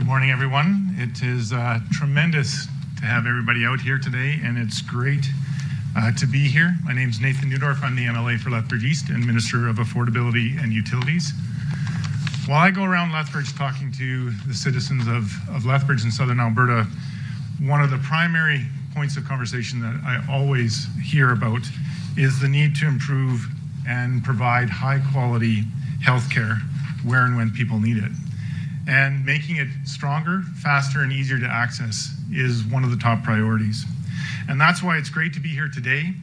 Good morning, everyone. It is tremendous to have everybody out here today, and it's great to be here. My name is Nathan Neudorf. I'm the MLA for Lethbridge East and Minister of Affordability and Utilities. While I go around Lethbridge talking to the citizens of Lethbridge and Southern Alberta, one of the primary points of conversation that I always hear about is the need to improve and provide high-quality healthcare where and when people need it. And making it stronger, faster, and easier to access is one of the top priorities. And that's why it's great to be here today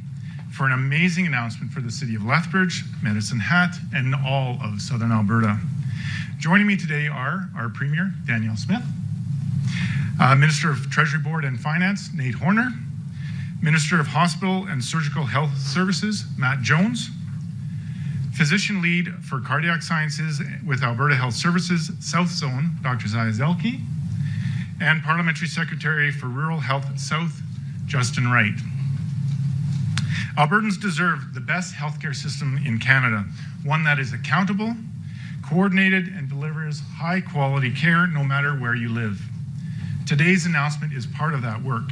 for an amazing announcement for the City of Lethbridge, Medicine Hat, and all of Southern Alberta. Joining me today are our Premier Danielle Smith, Minister of Treasury Board and Finance, Nate Horner, Minister of Hospital and Surgical Health Services, Matt Jones, Physician Lead for Cardiac Sciences with Alberta Health Services, South Zone, Dr. Sayeh Zielke, and Parliamentary Secretary for Rural Health South, Justin Wright. Albertans deserve the best healthcare system in Canada, one that is accountable, coordinated, and delivers high-quality care no matter where you live. Today's announcement is part of that work.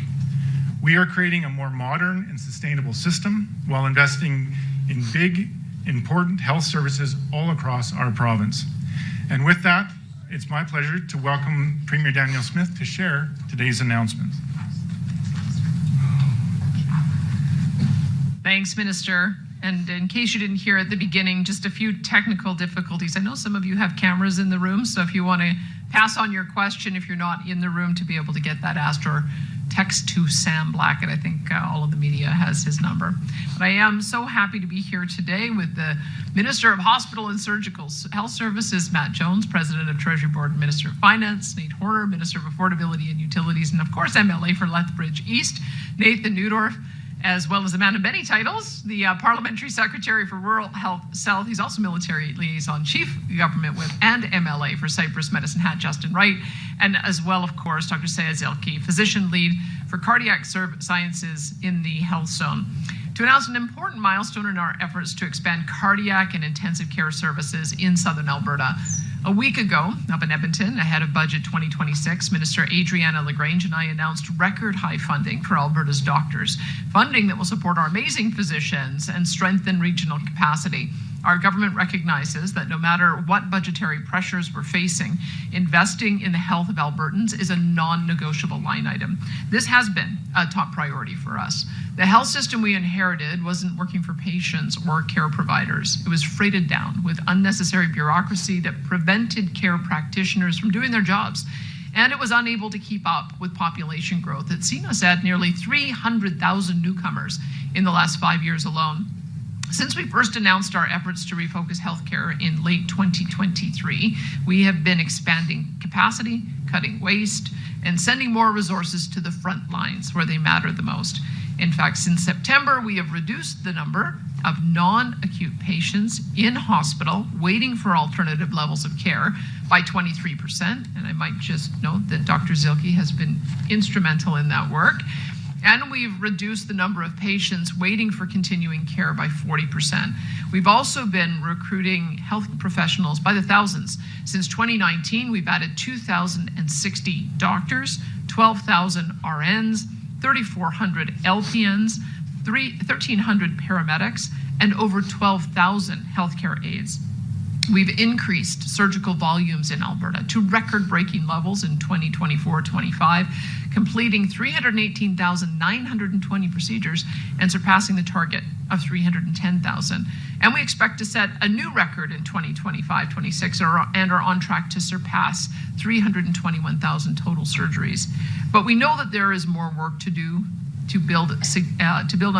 We are creating a more modern and sustainable system while investing in big, important health services all across our province. And with that, it's my pleasure to welcome Premier Danielle Smith to share today's announcement. Thanks, Minister. And in case you didn't hear at the beginning, just a few technical difficulties. I know some of you have cameras in the room, so if you want to pass on your question, if you're not in the room, to be able to get that asked, or text to Sam Blackett. I think all of the media has his number. But I am so happy to be here today with the Minister of Hospital and Surgical Health Services, Matt Jones, President of Treasury Board and Minister of Finance, Nate Horner, Minister of Affordability and Utilities, and of course MLA for Lethbridge East, Nathan Neudorf, as well as a man of many titles, the Parliamentary Secretary for Rural Health South. He's also Military Liaison Chief, Government Whip, and MLA for Cypress Medicine Hat, Justin Wright, and as well, of course, Dr. Sayeh Zielke, Physician Lead for Cardiac Sciences in the Health Zone, to announce an important milestone in our efforts to expand cardiac and intensive care services in Southern Alberta. A week ago, up in Edmonton, ahead of Budget 2026, Minister Adriana LaGrange and I announced record high funding for Alberta's doctors, funding that will support our amazing physicians and strengthen regional capacity. Our government recognizes that no matter what budgetary pressures we're facing, investing in the health of Albertans is a non-negotiable line item. This has been a top priority for us. The health system we inherited wasn't working for patients or care providers. It was freighted down with unnecessary bureaucracy that prevented care practitioners from doing their jobs. And it was unable to keep up with population growth. It's seen us add nearly 300,000 newcomers in the last 5 years alone. Since we first announced our efforts to refocus healthcare in late 2023, we have been expanding capacity, cutting waste, and sending more resources to the front lines where they matter the most. In fact, since September, we have reduced the number of non-acute patients in hospital waiting for alternative levels of care by 23%. And I might just note that Dr. Zielke has been instrumental in that work. And we've reduced the number of patients waiting for continuing care by 40%. We've also been recruiting health professionals by the thousands. Since 2019, we've added 2,060 doctors, 12,000 RNs, 3,400 LPNs, 1,300 paramedics, and over 12,000 healthcare aides. We've increased surgical volumes in Alberta to record-breaking levels in 2024-25, completing 318,920 procedures and surpassing the target of 310,000. And we expect to set a new record in 2025-26 and are on track to surpass 321,000 total surgeries. But we know that there is more work to do to build on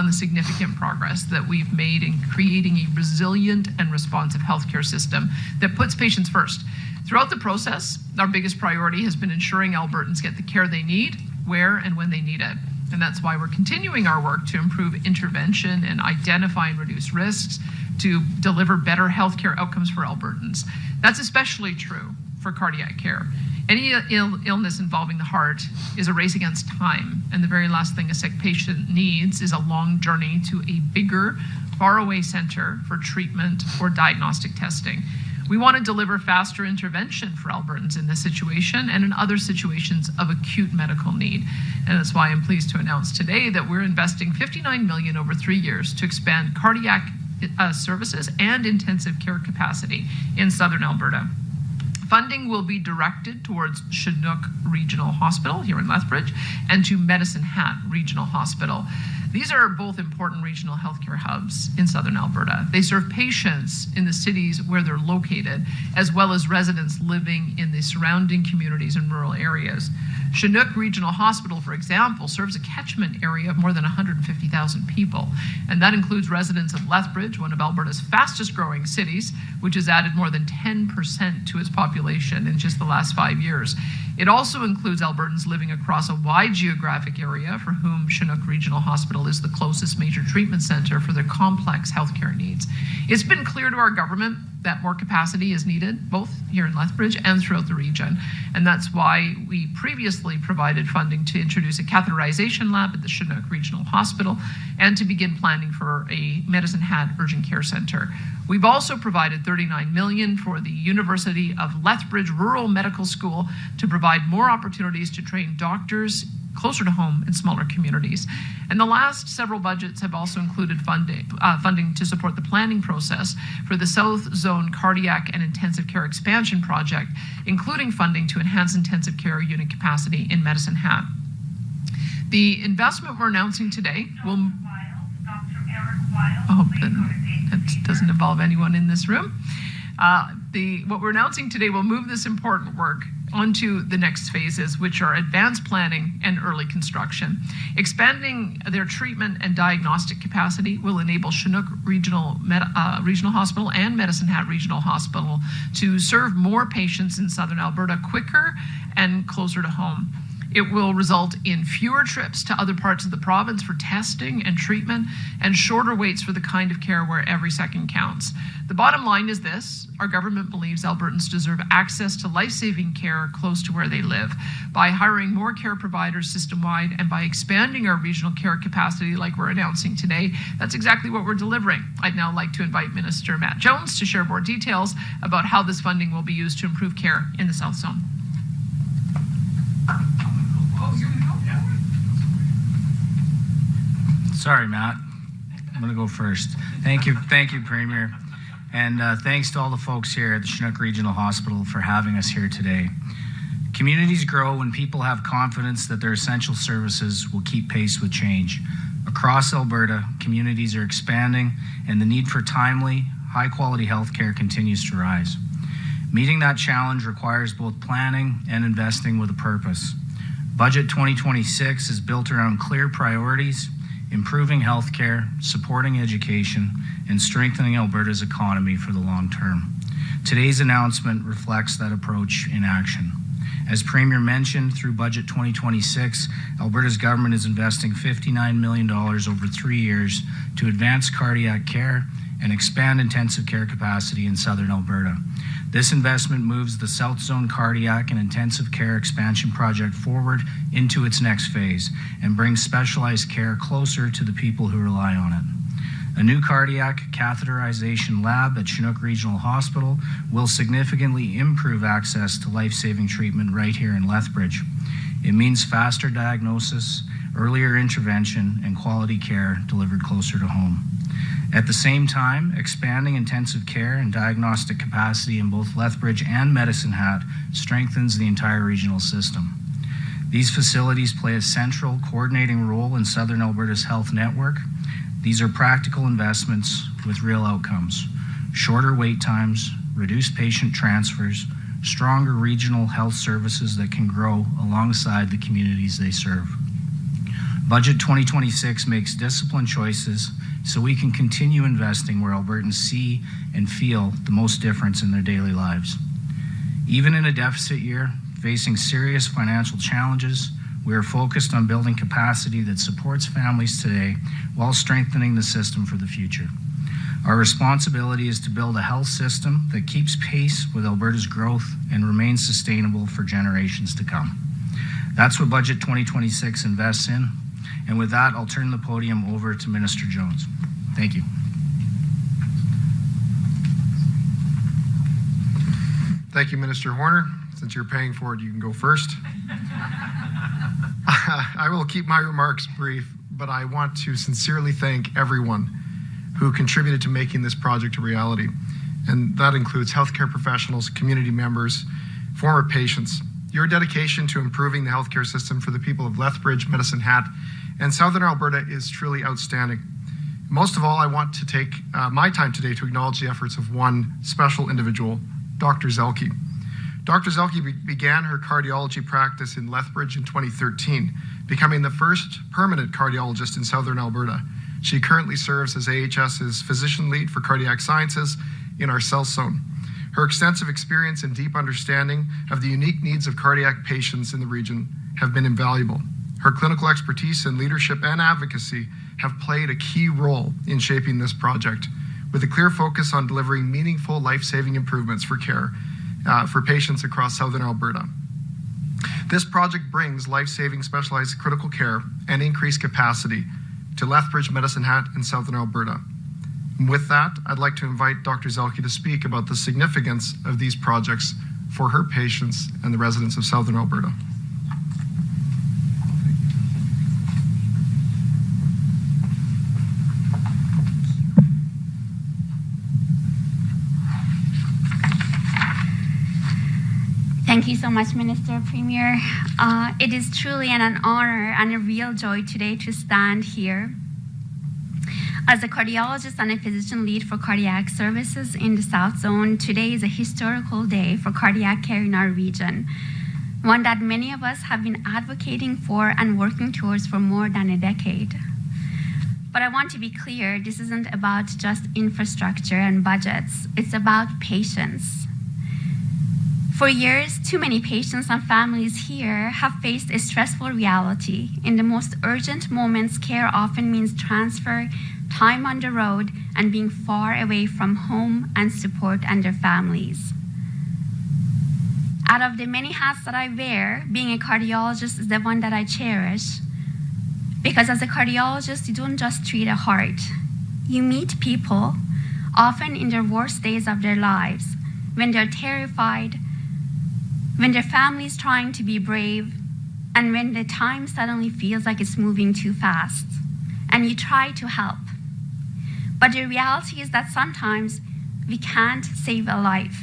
the significant progress that we've made in creating a resilient and responsive healthcare system that puts patients first. Throughout the process, our biggest priority has been ensuring Albertans get the care they need, where and when they need it. And that's why we're continuing our work to improve intervention and identify and reduce risks to deliver better healthcare outcomes for Albertans. That's especially true for cardiac care. Any illness involving the heart is a race against time, and the very last thing a sick patient needs is a long journey to a bigger, faraway center for treatment or diagnostic testing. We want to deliver faster intervention for Albertans in this situation and in other situations of acute medical need. And that's why I'm pleased to announce today that we're investing $59 million over 3 years to expand cardiac services and intensive care capacity in Southern Alberta. Funding will be directed towards Chinook Regional Hospital here in Lethbridge and to Medicine Hat Regional Hospital. These are both important regional healthcare hubs in Southern Alberta. They serve patients in the cities where they're located, as well as residents living in the surrounding communities and rural areas. Chinook Regional Hospital, for example, serves a catchment area of more than 150,000 people, and that includes residents of Lethbridge, one of Alberta's fastest growing cities, which has added more than 10% to its population in just the last 5 years. It also includes Albertans living across a wide geographic area for whom Chinook Regional Hospital is the closest major treatment center for their complex healthcare needs. It's been clear to our government that more capacity is needed, both here in Lethbridge and throughout the region. And that's why we previously provided funding to introduce a catheterization lab at the Chinook Regional Hospital and to begin planning for a Medicine Hat urgent care center. We've also provided $39 million for the University of Lethbridge Rural Medical School to provide more opportunities to train doctors closer to home in smaller communities. And the last several budgets have also included funding to support the planning process for the South Zone Cardiac and Intensive Care Expansion Project, including funding to enhance intensive care unit capacity in Medicine Hat. The investment we're announcing today will... I hope that doesn't involve anyone in this room. What we're announcing today will move this important work onto the next phases, which are advanced planning and early construction. Expanding their treatment and diagnostic capacity will enable Chinook Regional Hospital and Medicine Hat Regional Hospital to serve more patients in Southern Alberta quicker and closer to home. It will result in fewer trips to other parts of the province for testing and treatment and shorter waits for the kind of care where every second counts. The bottom line is this: our government believes Albertans deserve access to life-saving care close to where they live. By hiring more care providers system-wide and by expanding our regional care capacity like we're announcing today, that's exactly what we're delivering. I'd now like to invite Minister Matt Jones to share more details about how this funding will be used to improve care in the South Zone. Sorry, Matt. I'm going to go first. Thank you, Premier. And thanks to all the folks here at the Chinook Regional Hospital for having us here today. Communities grow when people have confidence that their essential services will keep pace with change. Across Alberta, communities are expanding and the need for timely, high-quality healthcare continues to rise. Meeting that challenge requires both planning and investing with a purpose. Budget 2026 is built around clear priorities, improving healthcare, supporting education, and strengthening Alberta's economy for the long term. Today's announcement reflects that approach in action. As Premier mentioned, through Budget 2026, Alberta's government is investing $59 million over 3 years to advance cardiac care and expand intensive care capacity in Southern Alberta. This investment moves the South Zone Cardiac and Intensive Care Expansion Project forward into its next phase and brings specialized care closer to the people who rely on it. A new cardiac catheterization lab at Chinook Regional Hospital will significantly improve access to life-saving treatment right here in Lethbridge. It means faster diagnosis, earlier intervention, and quality care delivered closer to home. At the same time, expanding intensive care and diagnostic capacity in both Lethbridge and Medicine Hat strengthens the entire regional system. These facilities play a central coordinating role in Southern Alberta's health network. These are practical investments with real outcomes: shorter wait times, reduced patient transfers, stronger regional health services that can grow alongside the communities they serve. Budget 2026 makes disciplined choices so we can continue investing where Albertans see and feel the most difference in their daily lives. Even in a deficit year, facing serious financial challenges, we are focused on building capacity that supports families today while strengthening the system for the future. Our responsibility is to build a health system that keeps pace with Alberta's growth and remains sustainable for generations to come. That's what Budget 2026 invests in. And with that, I'll turn the podium over to Minister Jones. Thank you. Thank you, Minister Horner. Since you're paying for it, you can go first. I will keep my remarks brief, but I want to sincerely thank everyone who contributed to making this project a reality. And that includes healthcare professionals, community members, former patients. Your dedication to improving the healthcare system for the people of Lethbridge, Medicine Hat, and Southern Alberta is truly outstanding. Most of all, I want to take my time today to acknowledge the efforts of one special individual, Dr. Zielke. Dr. Zielke began her cardiology practice in Lethbridge in 2013, becoming the first permanent cardiologist in Southern Alberta. She currently serves as AHS's physician lead for cardiac sciences in our South Zone. Her extensive experience and deep understanding of the unique needs of cardiac patients in the region have been invaluable. Her clinical expertise in leadership and advocacy have played a key role in shaping this project, with a clear focus on delivering meaningful, life-saving improvements for care for patients across Southern Alberta. This project brings life-saving specialized critical care and increased capacity to Lethbridge, Medicine Hat, and Southern Alberta. And with that, I'd like to invite Dr. Zielke to speak about the significance of these projects for her patients and the residents of Southern Alberta. Thank you so much, Minister Premier. It is truly an honor and a real joy today to stand here as a cardiologist and a physician lead for cardiac services in the South Zone. Today is a historical day for cardiac care in our region, one that many of us have been advocating for and working towards for more than a decade. But I want to be clear, this isn't about just infrastructure and budgets. It's about patience. For years, too many patients and families here have faced a stressful reality. In the most urgent moments, care often means transfer, time on the road, and being far away from home and support and their families. Out of the many hats that I wear, being a cardiologist is the one that I cherish. Because as a cardiologist, you don't just treat a heart. You meet people, often in their worst days of their lives, when they're terrified, when their family is trying to be brave, and when the time suddenly feels like it's moving too fast, and you try to help. But the reality is that sometimes we can't save a life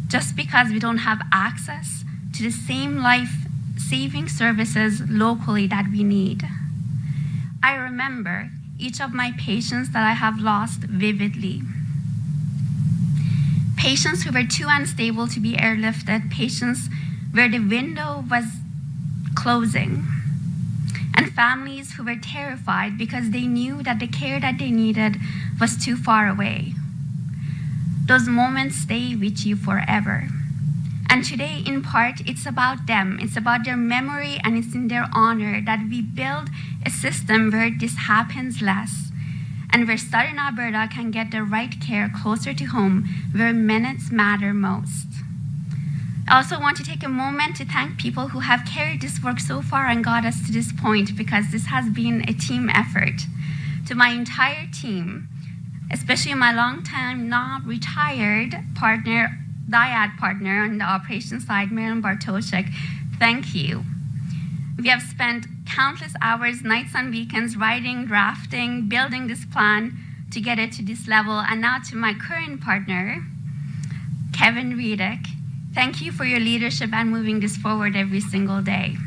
just because we don't have access to the same life-saving services locally that we need. I remember each of my patients that I have lost vividly. Patients who were too unstable to be airlifted, patients where the window was closing, and families who were terrified because they knew that the care that they needed was too far away. Those moments stay with you forever. And today, in part, it's about them. It's about their memory, and it's in their honor that we build a system where this happens less, and where Southern Alberta can get the right care closer to home, where minutes matter most. I also want to take a moment to thank people who have carried this work so far and got us to this point, because this has been a team effort. To my entire team, especially my longtime, now retired partner, dyad partner on the operations side, Marilyn Bartoshek, thank you. We have spent countless hours, nights and weekends, writing, drafting, building this plan to get it to this level. And now to my current partner, Kevin Riedick, thank you for your leadership and moving this forward every single day.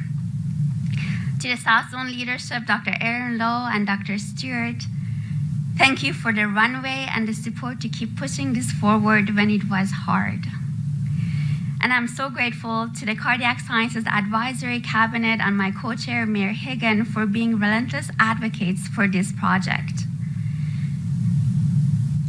To the South Zone leadership, Dr. Aaron Lowe and Dr. Stewart, thank you for the runway and the support to keep pushing this forward when it was hard. And I'm so grateful to the Cardiac Sciences Advisory Cabinet and my co-chair, Mayor Higgin, for being relentless advocates for this project.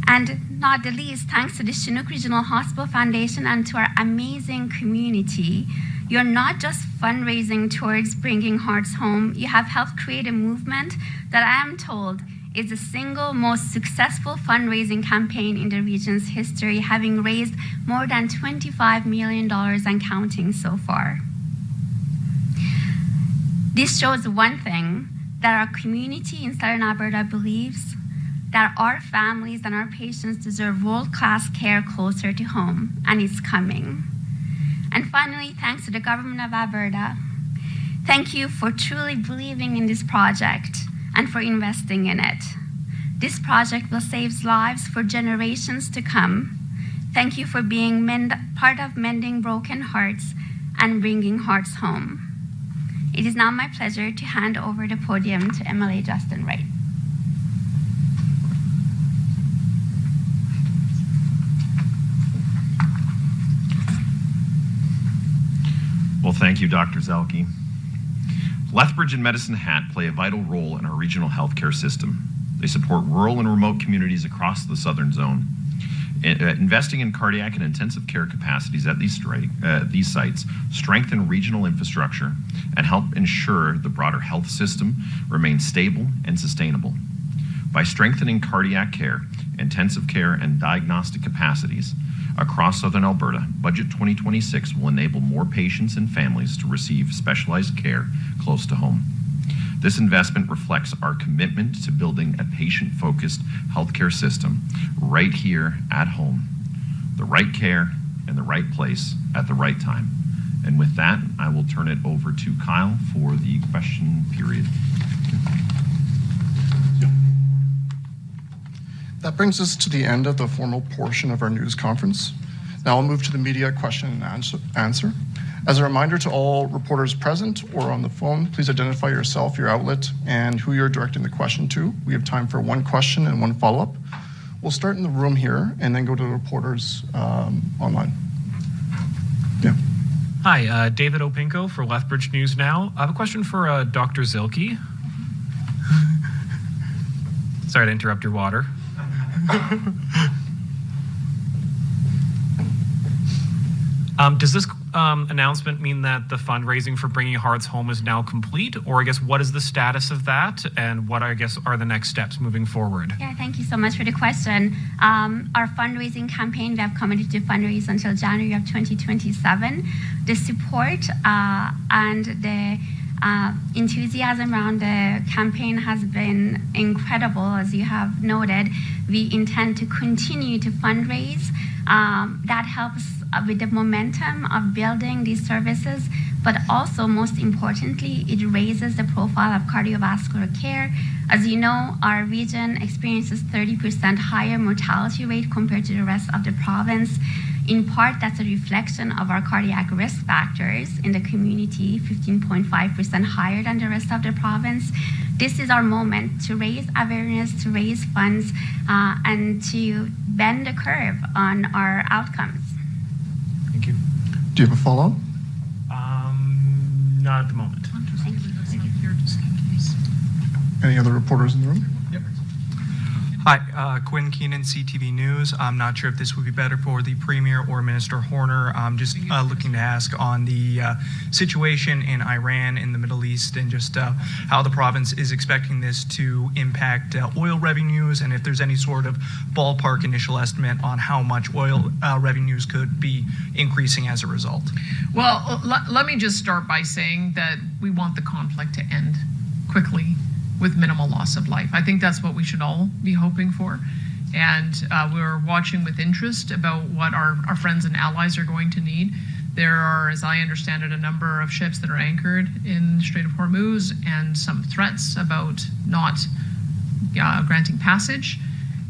And not the least, thanks to the Chinook Regional Hospital Foundation and to our amazing community, you're not just fundraising towards bringing hearts home, you have helped create a movement that I am told is the single most successful fundraising campaign in the region's history, having raised more than $25 million and counting so far. This shows one thing, that our community in Southern Alberta believes that our families and our patients deserve world-class care closer to home, and it's coming. And finally, thanks to the government of Alberta. Thank you for truly believing in this project and for investing in it. This project will save lives for generations to come. Thank you for being part of mending broken hearts and bringing hearts home. It is now my pleasure to hand over the podium to MLA Justin Wright. Well, thank you, Dr. Zielke. Lethbridge and Medicine Hat play a vital role in our regional healthcare system. They support rural and remote communities across the Southern Zone. Investing in cardiac and intensive care capacities at these sites strengthen regional infrastructure and help ensure the broader health system remains stable and sustainable. By strengthening cardiac care, intensive care, and diagnostic capacities across Southern Alberta, Budget 2026 will enable more patients and families to receive specialized care close to home. This investment reflects our commitment to building a patient-focused healthcare system right here at home, the right care in the right place at the right time. And with that, I will turn it over to Kyle for the question period. That brings us to the end of the formal portion of our news conference. Now I'll move to the media question and answer. As a reminder to all reporters present or on the phone, please identify yourself, your outlet, and who you're directing the question to. We have time for one question and one follow-up. We'll start in the room here and then go to the reporters online. Yeah. Hi, David Opinko for Lethbridge News Now. I have a question for Dr. Zielke. Sorry to interrupt your water. Does this announcement mean that the fundraising for Bringing Hearts Home is now complete? Or I guess what is the status of that? And what I guess are the next steps moving forward? Yeah, thank you so much for the question. Our fundraising campaign, we have committed to fundraise until January of 2027. The support and the enthusiasm around the campaign has been incredible. As you have noted, we intend to continue to fundraise. That helps with the momentum of building these services, but also, most importantly, it raises the profile of cardiovascular care. As you know, our region experiences 30% higher mortality rate compared to the rest of the province. In part, that's a reflection of our cardiac risk factors in the community, 15.5% higher than the rest of the province. This is our moment to raise awareness, to raise funds, and to bend the curve on our outcomes. Thank you. Do you have a follow-up? Not at the moment. Thank you. Any other reporters in the room? Yep. Hi, Quinn Keenan, CTV News. I'm not sure if this would be better for the Premier or Minister Horner. I'm just looking to ask on the situation in Iran, in the Middle East, and just how the province is expecting this to impact oil revenues, and if there's any sort of ballpark initial estimate on how much oil revenues could be increasing as a result. Well, let me just start by saying that we want the conflict to end quickly with minimal loss of life. I think that's what we should all be hoping for. And we're watching with interest about what our friends and allies are going to need. There are, as I understand it, a number of ships that are anchored in the Strait of Hormuz and some threats about not granting passage.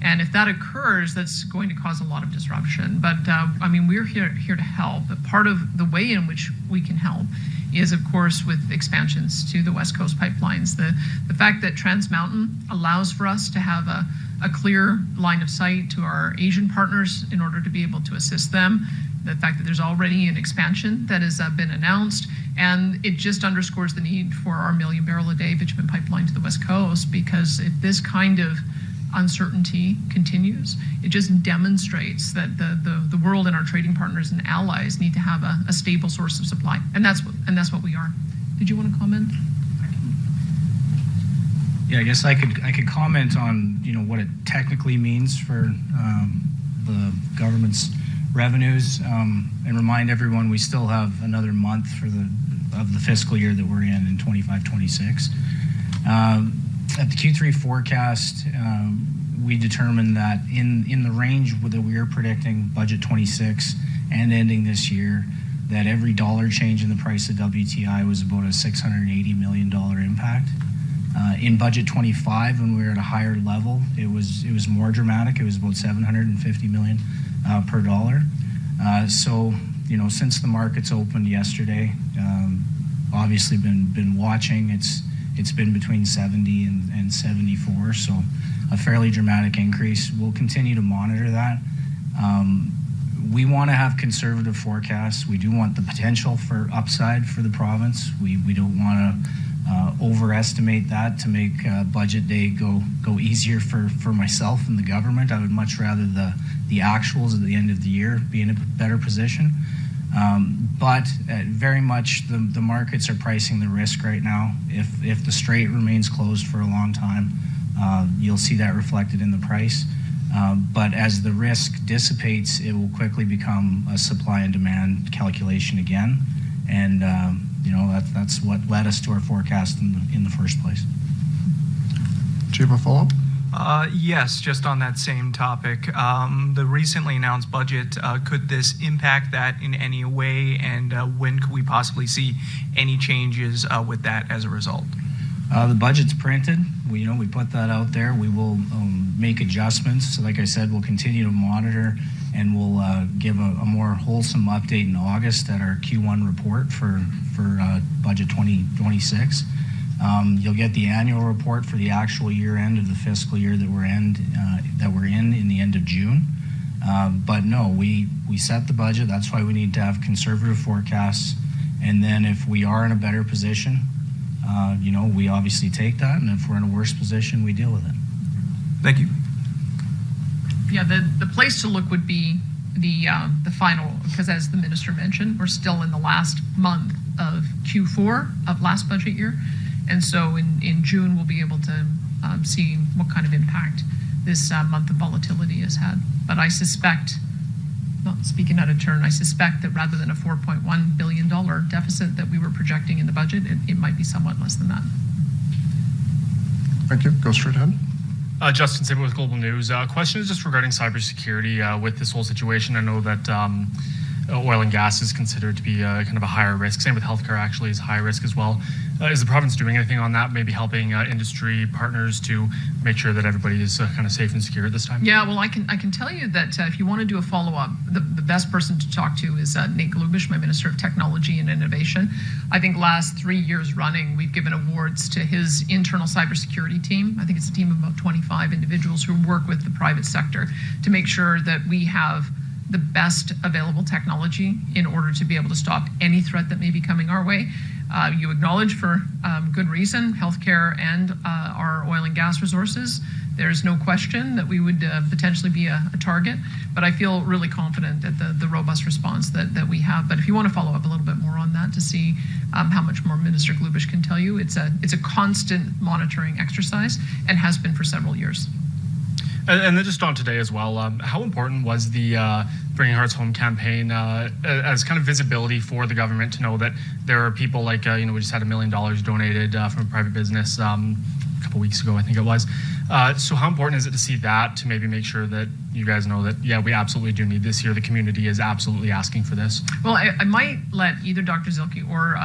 And if that occurs, that's going to cause a lot of disruption. But I mean, we're here to help. But part of the way in which we can help is, of course, with expansions to the West Coast pipelines. The fact that Trans Mountain allows for us to have a clear line of sight to our Asian partners in order to be able to assist them. The fact that there's already an expansion that has been announced, and it just underscores the need for our 1 million barrel a day bitumen pipeline to the West Coast, because if this kind of uncertainty continues, it just demonstrates that the world and our trading partners and allies need to have a stable source of supply, and that's what we are. Did you want to comment? Yeah, I guess I could comment on what it technically means for the government's revenues, and remind everyone we still have another month of the fiscal year that we're in 25-26. At the Q3 forecast, we determined that in the range that we are predicting budget 26 and ending this year, that every dollar change in the price of WTI was about a $680 million impact. In budget 25, when we were at a higher level, it was more dramatic. It was about $750 million per dollar. So, you know, since the markets opened yesterday, obviously been watching. It's been between 70 and 74, so a fairly dramatic increase. We'll continue to monitor that. We want to have conservative forecasts. We do want the potential for upside for the province. We don't want to overestimate that to make budget day go easier for myself and the government. I would much rather the actuals at the end of the year be in a better position. But very much the markets are pricing the risk right now. If the strait remains closed for a long time, you'll see that reflected in the price. But as the risk dissipates, it will quickly become a supply and demand calculation again. And you know, that's what led us to our forecast in the first place. Do you have a follow-up? Yes, just on that same topic. The recently announced budget, could this impact that in any way? And when could we possibly see any changes with that as a result? The budget's printed. We put that out there. We will make adjustments. So like I said, we'll continue to monitor, and we'll give a more wholesome update in August at our Q1 report for budget 2026. You'll get the annual report for the actual year end of the fiscal year that we're in the end of June. But no, we set the budget. That's why we need to have conservative forecasts. And then if we are in a better position, you know, we obviously take that. And if we're in a worse position, we deal with it. Thank you. Yeah, the place to look would be the final, because as the minister mentioned, we're still in the last month of Q4 of last budget year. And so in June, we'll be able to see what kind of impact this month of volatility has had. But I suspect, not speaking out of turn, I suspect that rather than a $4.1 billion deficit that we were projecting in the budget, it might be somewhat less than that. Thank you. Go straight ahead. Justin Sibber with Global News. Question is just regarding cybersecurity with this whole situation. I know that oil and gas is considered to be kind of a higher risk. Same with healthcare, actually, is high risk as well. Is the province doing anything on that, maybe helping industry partners to make sure that everybody is kind of safe and secure at this time? Yeah, well, I can tell you that if you want to do a follow-up, the best person to talk to is Nate Glubish, my Minister of Technology and Innovation. I think last 3 years running, we've given awards to his internal cybersecurity team. I think it's a team of about 25 individuals who work with the private sector to make sure that we have the best available technology in order to be able to stop any threat that may be coming our way. You acknowledge for good reason healthcare and our oil and gas resources. There's no question that we would potentially be a target, but I feel really confident at the robust response that we have. But if you want to follow up a little bit more on that to see how much more Minister Glubish can tell you, it's a constant monitoring exercise and has been for several years. And then just on today as well, how important was the Bringing Hearts Home campaign as kind of visibility for the government to know that there are people like, we just had $1 million donated from a private business a couple weeks ago, I think it was. So how important is it to see that to maybe make sure that you guys know that, yeah, we absolutely do need this here. The community is absolutely asking for this. Well, I might let either Dr. Zielke or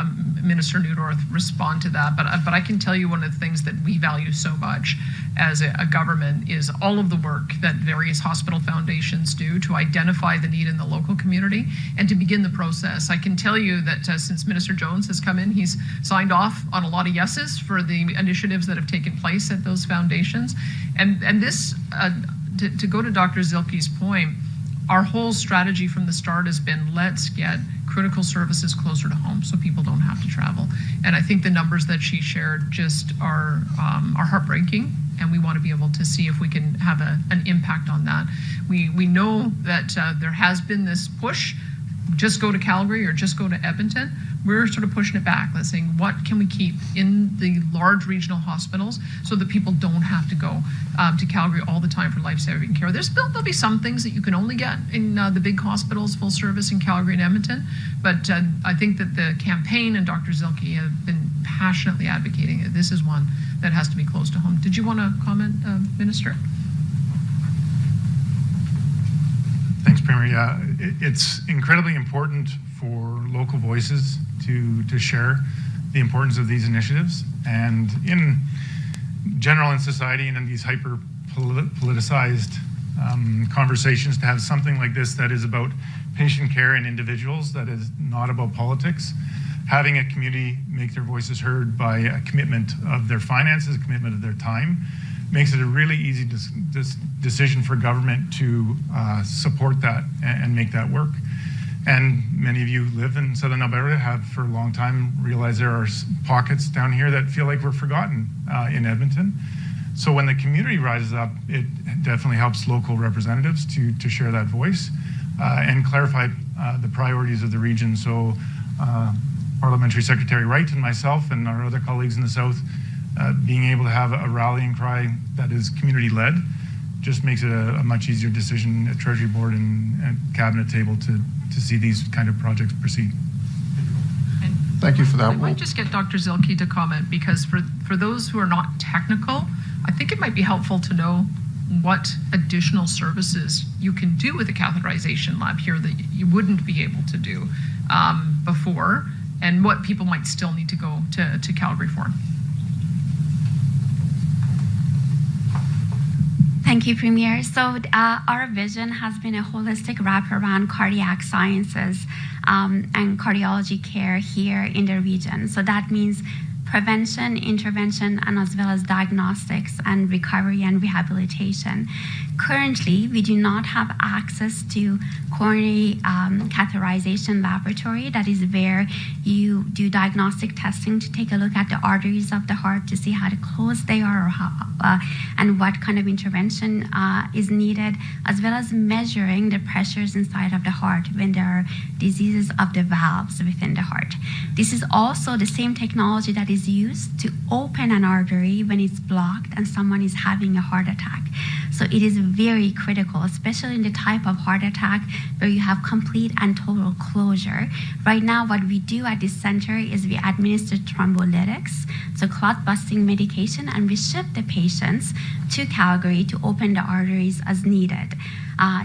Minister Neudorf respond to that, but I can tell you one of the things that we value so much as a government is all of the work that various hospital foundations do to identify the need in the local community and to begin the process. I can tell you that since Minister Jones has come in, he's signed off on a lot of yeses for the initiatives that have taken place at those foundations. And this, to go to Dr. Zielke's point, our whole strategy from the start has been let's get critical services closer to home so people don't have to travel. And I think the numbers that she shared just are heartbreaking, and we want to be able to see if we can have an impact on that. We know that there has been this push, just go to Calgary or just go to Edmonton. We're sort of pushing it back. Let's saying, what can we keep in the large regional hospitals so that people don't have to go to Calgary all the time for life-saving care? There'll be some things that you can only get in the big hospitals, full service in Calgary and Edmonton. But I think that the campaign and Dr. Zielke have been passionately advocating that this is one that has to be close to home. Did you want to comment, Minister? Thanks, Premier. It's incredibly important for local voices to share the importance of these initiatives. And in general in society and in these hyper politicized conversations, to have something like this that is about patient care and individuals, that is not about politics, having a community make their voices heard by a commitment of their finances, a commitment of their time, makes it a really easy decision for government to support that and make that work. And many of you live in Southern Alberta, have for a long time realized there are pockets down here that feel like we're forgotten in Edmonton. So when the community rises up, it definitely helps local representatives to share that voice and clarify the priorities of the region. So Parliamentary Secretary Wright and myself and our other colleagues in the South being able to have a rallying cry that is community-led just makes it a much easier decision at Treasury Board and Cabinet table to see these kind of projects proceed. Thank you for that. I might just get Dr. Zielke to comment, because for those who are not technical, I think it might be helpful to know what additional services you can do with a catheterization lab here that you wouldn't be able to do before, and what people might still need to go to Calgary for. Thank you, Premier. So our vision has been a holistic wraparound cardiac sciences and cardiology care here in the region. So that means prevention, intervention, and as well as diagnostics and recovery and rehabilitation. Currently, we do not have access to coronary catheterization laboratory. That is where you do diagnostic testing to take a look at the arteries of the heart to see how close they are, or how, and what kind of intervention is needed, as well as measuring the pressures inside of the heart when there are diseases of the valves within the heart. This is also the same technology that is used to open an artery when it's blocked and someone is having a heart attack. So it is very critical, especially in the type of heart attack where you have complete and total closure. Right now, what we do at this center is we administer thrombolytics, so clot-busting medication, and we ship the patients to Calgary to open the arteries as needed.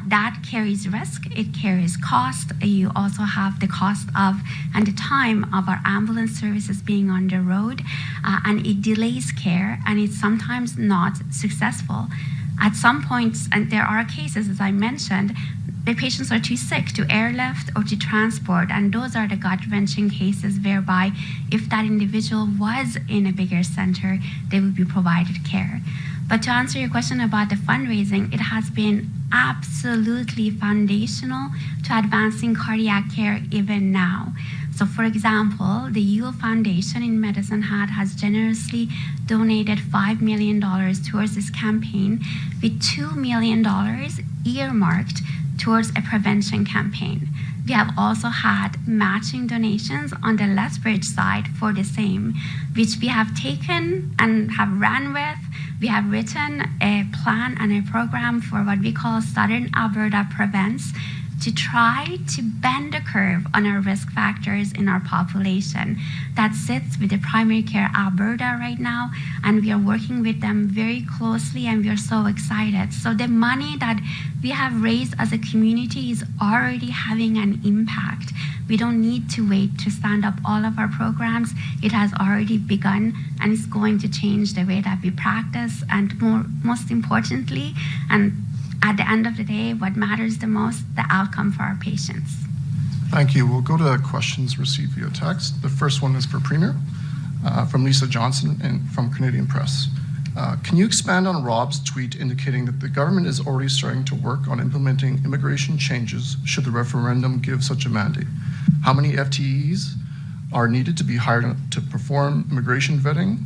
That carries risk, it carries cost. You also have the cost of and the time of our ambulance services being on the road, and it delays care, and it's sometimes not successful. At some points, and there are cases, as I mentioned, the patients are too sick to airlift or to transport, and those are the gut-wrenching cases whereby if that individual was in a bigger center, they would be provided care. But to answer your question about the fundraising, it has been absolutely foundational to advancing cardiac care even now. So for example, the Yule Foundation in Medicine Hat has generously donated $5 million towards this campaign, with $2 million earmarked towards a prevention campaign. We have also had matching donations on the Lethbridge side for the same, which we have taken and have ran with. We have written a plan and a program for what we call Southern Alberta Prevents, to try to bend the curve on our risk factors in our population. That sits with the Primary Care Alberta right now, and we are working with them very closely, and we are so excited. So the money that we have raised as a community is already having an impact. We don't need to wait to stand up all of our programs. It has already begun, and it's going to change the way that we practice, and most importantly, and at the end of the day, what matters the most, the outcome for our patients. Thank you. We'll go to questions received via text. The first one is for Premier, from Lisa Johnson from Canadian Press. Can you expand on Rob's tweet indicating that the government is already starting to work on implementing immigration changes should the referendum give such a mandate? How many FTEs are needed to be hired to perform immigration vetting?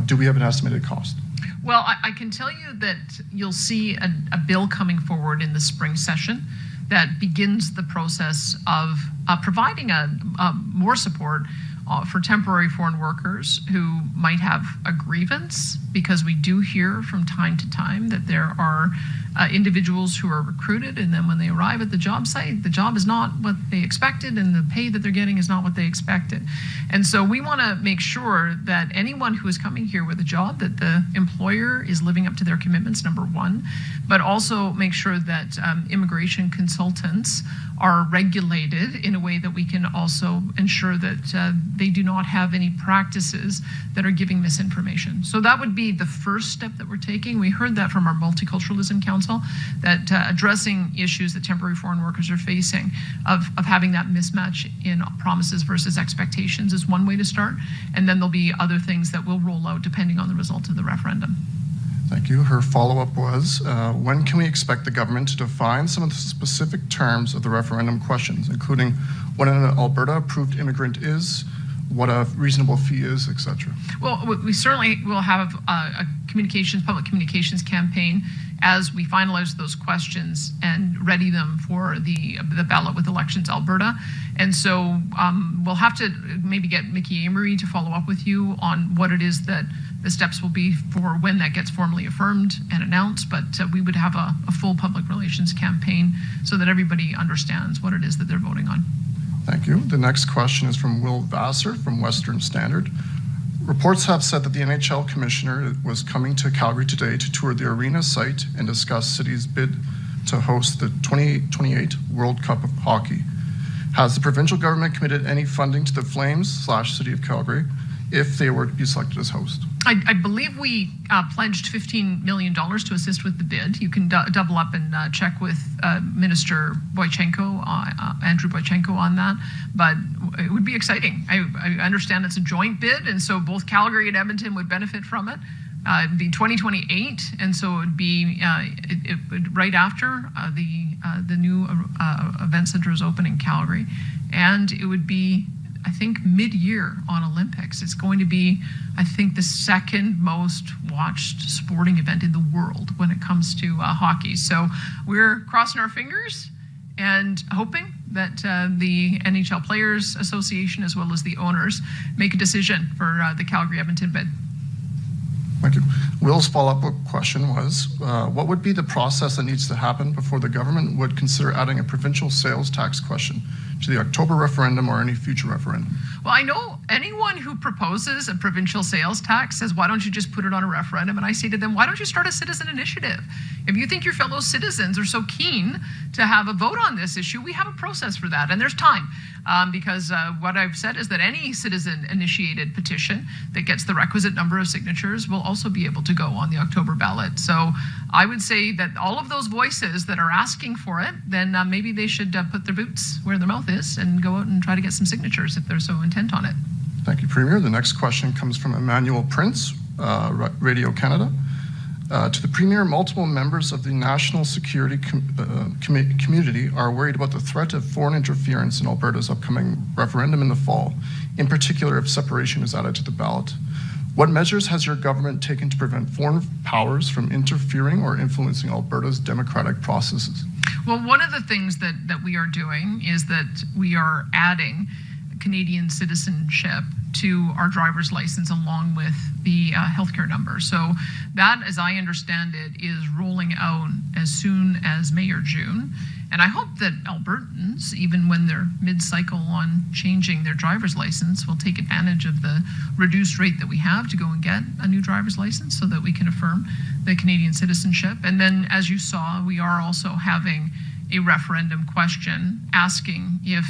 Do we have an estimated cost? Well, I can tell you that you'll see a bill coming forward in the spring session that begins the process of providing more support for temporary foreign workers who might have a grievance, because we do hear from time to time that there are individuals who are recruited, and then when they arrive at the job site, the job is not what they expected and the pay that they're getting is not what they expected. And so we want to make sure that anyone who is coming here with a job, that the employer is living up to their commitments, number one, but also make sure that immigration consultants are regulated in a way that we can also ensure that they do not have any practices that are giving misinformation. So that would be the first step that we're taking. We heard that from our Multiculturalism Council, that addressing issues that temporary foreign workers are facing of having that mismatch in promises versus expectations is one way to start. And then there'll be other things that will roll out depending on the result of the referendum. Thank you. Her follow-up was, when can we expect the government to define some of the specific terms of the referendum questions, including what an Alberta-approved immigrant is, what a reasonable fee is, etc.? Well, we certainly will have a public communications campaign as we finalize those questions and ready them for the ballot with Elections Alberta. And so we'll have to maybe get Mickey Amory to follow up with you on what it is that the steps will be for when that gets formally affirmed and announced, but we would have a full public relations campaign so that everybody understands what it is that they're voting on. Thank you. The next question is from Will Vassar from Western Standard. Reports have said that the NHL commissioner was coming to Calgary today to tour the arena site and discuss city's bid to host the 2028 World Cup of Hockey. Has the provincial government committed any funding to the Flames/City of Calgary if they were to be selected as host? I believe we pledged $15 million to assist with the bid. You can double up and check with Minister Boychenko, Andrew Boychenko on that, but it would be exciting. I understand it's a joint bid, and so both Calgary and Edmonton would benefit from it. It'd be 2028, and so it would be right after the new event center is open in Calgary, and it would be, I think, mid-year on Olympics. It's going to be, I think, the second most watched sporting event in the world when it comes to hockey. So we're crossing our fingers and hoping that the NHL Players Association, as well as the owners, make a decision for the Calgary-Edmonton bid. Thank you. Will's follow-up question was, what would be the process that needs to happen before the government would consider adding a provincial sales tax question to the October referendum or any future referendum? Well, I know anyone who proposes a provincial sales tax says, why don't you just put it on a referendum? And I say to them, why don't you start a citizen initiative? If you think your fellow citizens are so keen to have a vote on this issue, we have a process for that. And there's time, because what I've said is that any citizen-initiated petition that gets the requisite number of signatures will also be able to go on the October ballot. So I would say that all of those voices that are asking for it, then maybe they should put their boots where their mouth is and go out and try to get some signatures if they're so intent on it. Thank you, Premier. The next question comes from Emmanuel Prince, Radio Canada. To the Premier, multiple members of the national security community are worried about the threat of foreign interference in Alberta's upcoming referendum in the fall, in particular if separation is added to the ballot. What measures has your government taken to prevent foreign powers from interfering or influencing Alberta's democratic processes? Well, one of the things that we are doing is that we are adding Canadian citizenship to our driver's license along with the healthcare number. So that, as I understand it, is rolling out as soon as May or June. And I hope that Albertans, even when they're mid-cycle on changing their driver's license, will take advantage of the reduced rate that we have to go and get a new driver's license so that we can affirm the Canadian citizenship. And then, as you saw, we are also having a referendum question asking if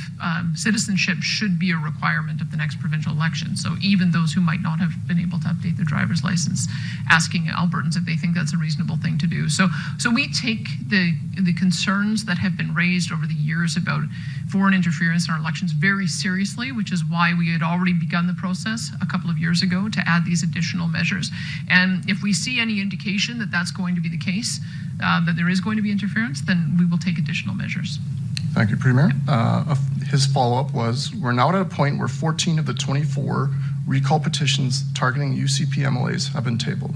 citizenship should be a requirement of the next provincial election. So even those who might not have been able to update their driver's license, asking Albertans if they think that's a reasonable thing to do. So we take the concerns that have been raised over the years about foreign interference in our elections very seriously, which is why we had already begun the process a couple of years ago to add these additional measures. And if we see any indication that that's going to be the case, that there is going to be interference, then we will take additional measures. Thank you, Premier. His follow-up was, we're now at a point where 14 of the 24 recall petitions targeting UCP MLAs have been tabled.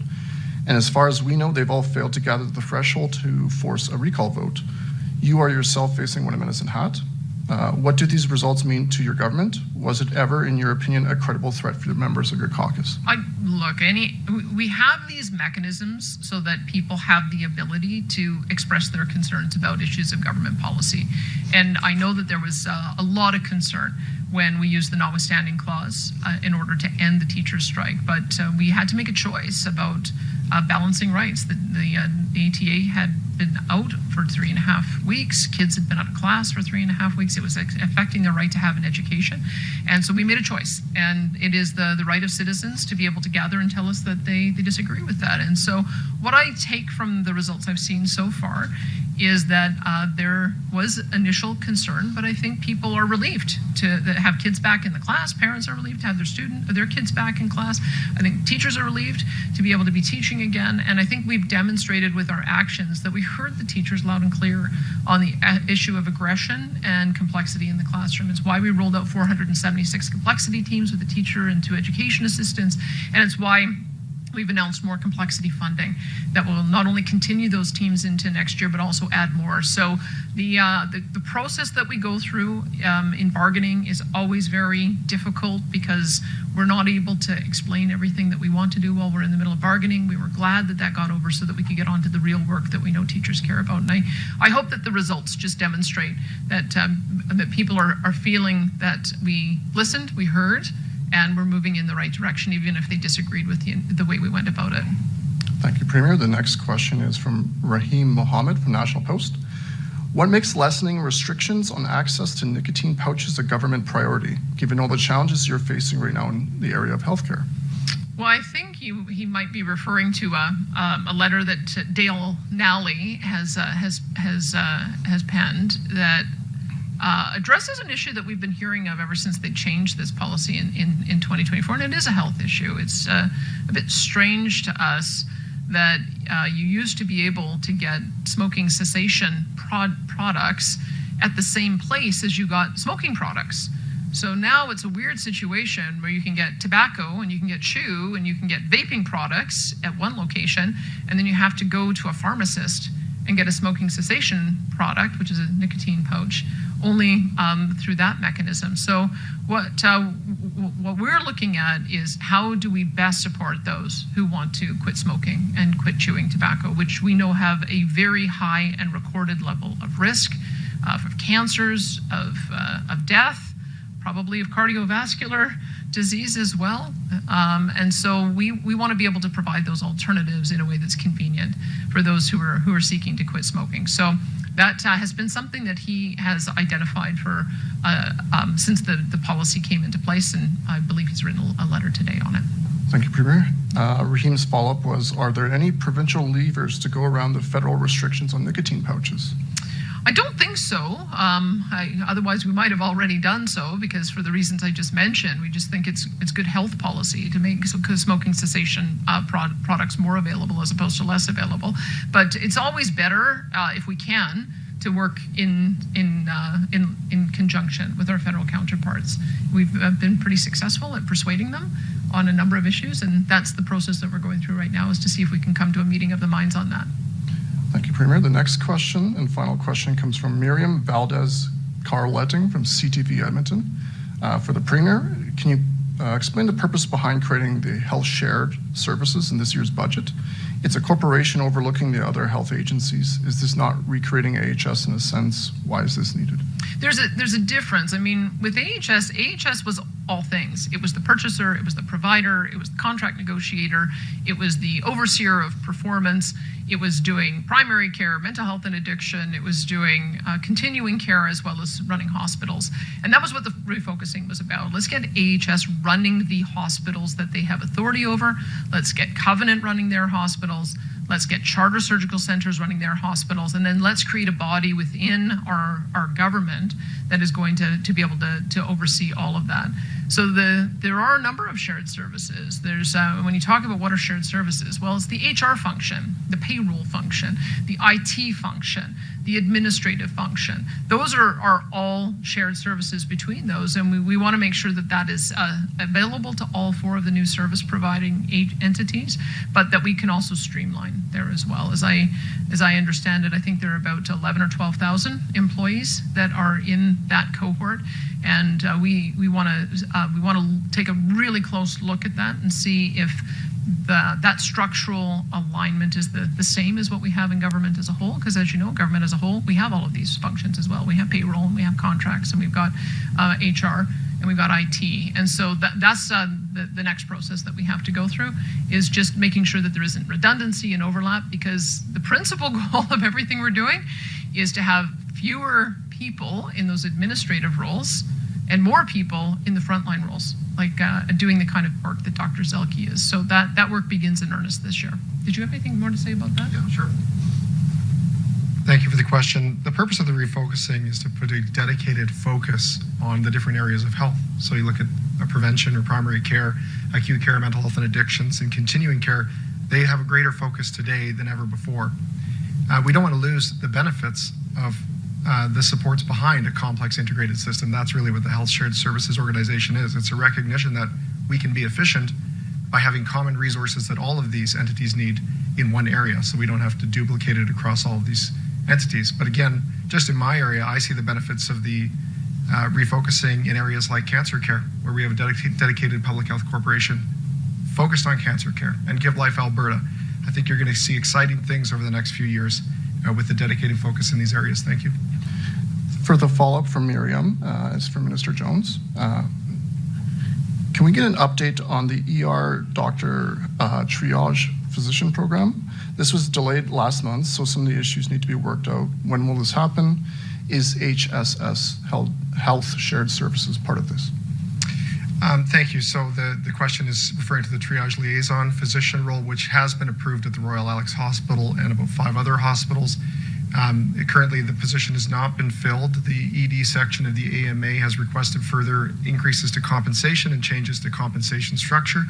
And as far as we know, they've all failed to gather the threshold to force a recall vote. You are yourself facing one of innocent hat. What do these results mean to your government? Was it ever, in your opinion, a credible threat for the members of your caucus? We have these mechanisms so that people have the ability to express their concerns about issues of government policy. And I know that there was a lot of concern when we used the notwithstanding clause in order to end the teachers' strike. But we had to make a choice about balancing rights. The ATA had been out for 3.5 weeks. Kids had been out of class for 3.5 weeks. It was affecting their right to have an education. And so we made a choice. And it is the right of citizens to be able to gather and tell us that they disagree with that. And so what I take from the results I've seen so far is that there was initial concern, but I think people are relieved to have kids back in the class. Parents are relieved to have their kids back in class. I think teachers are relieved to be able to be teaching again. And I think we've demonstrated with our actions that we heard the teachers loud and clear on the issue of aggression and complexity in the classroom. It's why we rolled out 476 complexity teams with a teacher and 2 education assistants. And it's why we've announced more complexity funding that will not only continue those teams into next year, but also add more. So the process that we go through in bargaining is always very difficult because we're not able to explain everything that we want to do while we're in the middle of bargaining. We were glad that that got over so that we could get on to the real work that we know teachers care about. And I hope that the results just demonstrate that, that people are feeling that we listened, we heard, and we're moving in the right direction, even if they disagreed with the way we went about it. Thank you, Premier. The next question is from Rahim Mohammed from National Post. What makes lessening restrictions on access to nicotine pouches a government priority, given all the challenges you're facing right now in the area of healthcare? Well, I think he might be referring to a letter that Dale Nally has penned that addresses an issue that we've been hearing of ever since they changed this policy in 2024, and it is a health issue. It's a bit strange to us that you used to be able to get smoking cessation products at the same place as you got smoking products. So now it's a weird situation where you can get tobacco and you can get chew and you can get vaping products at one location, and then you have to go to a pharmacist and get a smoking cessation product, which is a nicotine pouch, only through that mechanism. So what we're looking at is how do we best support those who want to quit smoking and quit chewing tobacco, which we know have a very high and recorded level of risk of cancers, of death, probably of cardiovascular disease as well. And so we want to be able to provide those alternatives in a way that's convenient for those who are seeking to quit smoking. So that has been something that he has identified for since the policy came into place, and I believe he's written a letter today on it. Thank you, Premier. Rahim's follow-up was, are there any provincial levers to go around the federal restrictions on nicotine pouches? I don't think so. Otherwise, we might have already done so, because for the reasons I just mentioned, we just think it's good health policy to make smoking cessation products more available as opposed to less available. But it's always better, if we can, to work in conjunction with our federal counterparts. We've been pretty successful at persuading them on a number of issues, and that's the process that we're going through right now, is to see if we can come to a meeting of the minds on that. Thank you, Premier. The next question and final question comes from Miriam Valdez-Carletting from CTV Edmonton. For the Premier, can you explain the purpose behind creating the Health Shared Services in this year's budget? It's a corporation overlooking the other health agencies. Is this not recreating AHS in a sense? Why is this needed? There's a difference. I mean, with AHS was all things. It was the purchaser, it was the provider, it was the contract negotiator, it was the overseer of performance, it was doing primary care, mental health and addiction, it was doing continuing care as well as running hospitals. And that was what the refocusing was about. Let's get AHS running the hospitals that they have authority over. Let's get Covenant running their hospitals. Let's get charter surgical centers running their hospitals, and then let's create a body within our government that is going to be able to oversee all of that. So there are a number of shared services. There's when you talk about what are shared services, well, it's the HR function, the payroll function, the IT function, the administrative function. Those are all shared services between those, and we want to make sure that that is available to all 4 of the new service providing entities, but that we can also streamline there as well. As I understand it, I think there are about 11 or 12,000 employees that are in that cohort, and we want to take a really close look at that and see if that structural alignment is the same as what we have in government as a whole, because as you know, government as a whole, we have all of these functions as well. We have payroll, and we have contracts, and we've got HR, and we've got IT. And so that's the next process that we have to go through, is just making sure that there isn't redundancy and overlap, because the principal goal of everything we're doing is to have fewer people in those administrative roles and more people in the frontline roles, like doing the kind of work that Dr. Zielke is. So that work begins in earnest this year. Did you have anything more to say about that? Yeah, sure. Thank you for the question. The purpose of the refocusing is to put a dedicated focus on the different areas of health. So you look at prevention or primary care, acute care, mental health and addictions, and continuing care. They have a greater focus today than ever before. We don't want to lose the benefits of the supports behind a complex integrated system. That's really what the Health Shared Services Organization is. It's a recognition that we can be efficient by having common resources that all of these entities need in one area, so we don't have to duplicate it across all of these entities. But again, just in my area, I see the benefits of the refocusing in areas like cancer care, where we have a dedicated public health corporation focused on cancer care, and Give Life Alberta. I think you're going to see exciting things over the next few years with the dedicated focus in these areas. Thank you. For the follow-up from Miriam, is for Minister Jones. Can we get an update on the ER doctor triage physician program? This was delayed last month, so some of the issues need to be worked out. When will this happen? Is HSS, Health Shared Services, part of this? Thank you. So the question is referring to the triage liaison physician role, which has been approved at the Royal Alex Hospital and about 5 other hospitals. Currently, the position has not been filled. The ED section of the AMA has requested further increases to compensation and changes to compensation structure,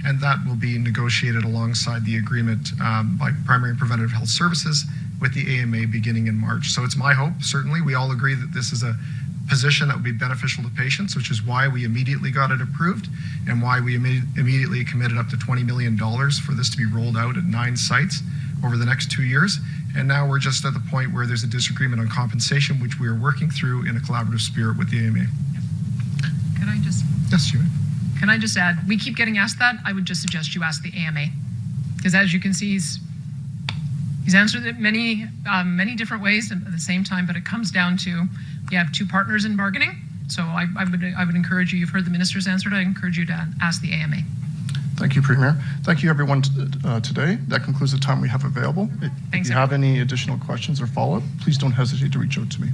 and that will be negotiated alongside the agreement by Primary and Preventative Health Services with the AMA beginning in March. So it's my hope, certainly, we all agree that this is a position that would be beneficial to patients, which is why we immediately got it approved and why we immediately committed up to $20 million for this to be rolled out at 9 sites over the next 2 years. And now we're just at the point where there's a disagreement on compensation, which we are working through in a collaborative spirit with the AMA. Can I just? Yes, you may. Can I just add, we keep getting asked that. I would just suggest you ask the AMA, because as you can see, he's answered it many different ways at the same time, but it comes down to you have 2 partners in bargaining. So I would encourage you, you've heard the minister's answered, I encourage you to ask the AMA. Thank you, Premier. Thank you, everyone, today. That concludes the time we have available. Thanks, if you have any additional questions or follow-up, please don't hesitate to reach out to me.